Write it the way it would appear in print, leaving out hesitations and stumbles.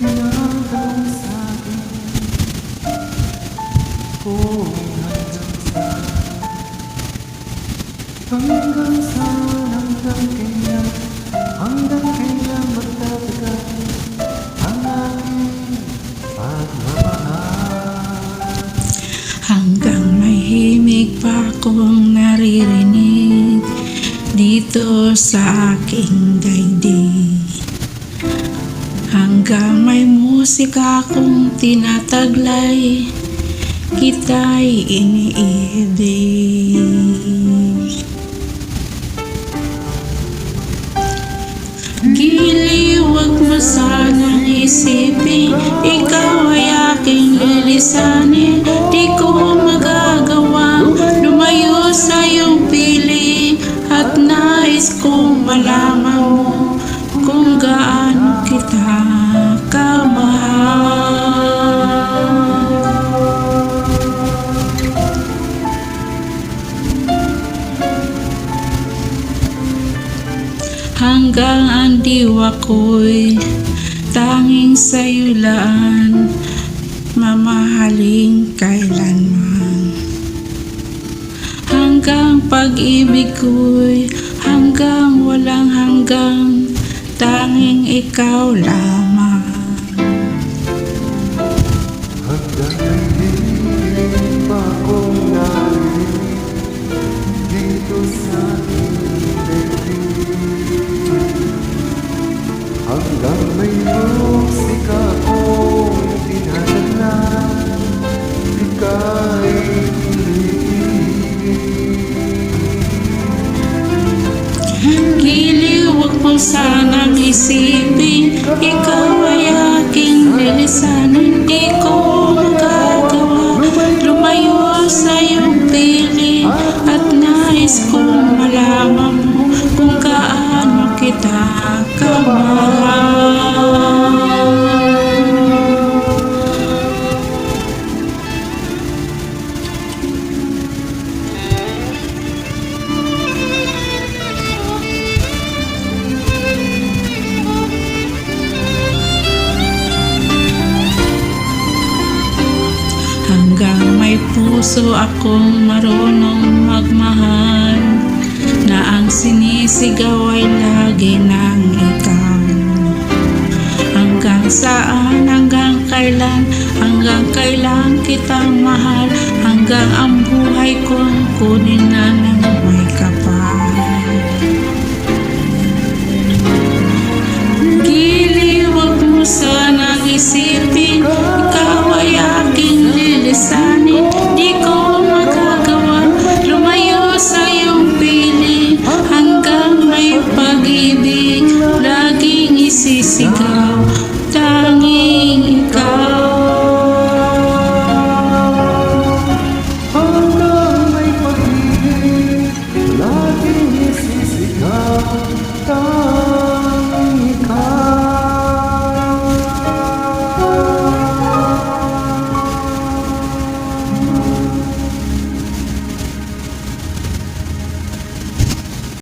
Tinatanong sa'kin kung hanggang kailan magtatagal ang aking pagmamahal. Hanggang may himig pa akong naririnig dito sa aking daigdig. Hanggang may musika akong tinataglay, kita'y iniibig. Giliw, wag mo sanang isipin, ikaw ay aking lilisanin. Di ko magagawang lumayo sa iyong piling, at nais kong malaman mo kung gaano kita kamahal. Hanggang ang diwa ko'y tanging sa'yo lang, mamahaling kailanman. Hanggang pag-ibig ko'y hanggang walang hanggang, tanging ikaw lamang. Hanggang hindi pa akong narinig dito sa aking daigdig. Hanggang may musika akong tinataglan, ika'y Giliw, wag mo sanang isipin, ikaw ay aking lilisanin. Di ko magagawa lumayo sa iyong piling, at nais kong malaman mo kung gaano kita kamahal. Hanggang may puso akong marunong magmahal, na ang sinisigaw ay lagi ng ikaw. Hanggang saan, hanggang kailan kitang mahal, hanggang ang buhay kong kunin na ng may kapal. Giliw, wag mo sanang isipin, ikaw ay aking lilisanin. Di ko magagawa lumayo sa iyong piling, hanggang may pag-ibig laging isisigaw, tanging ikaw. hanggang may pag-ibig laging isisigaw,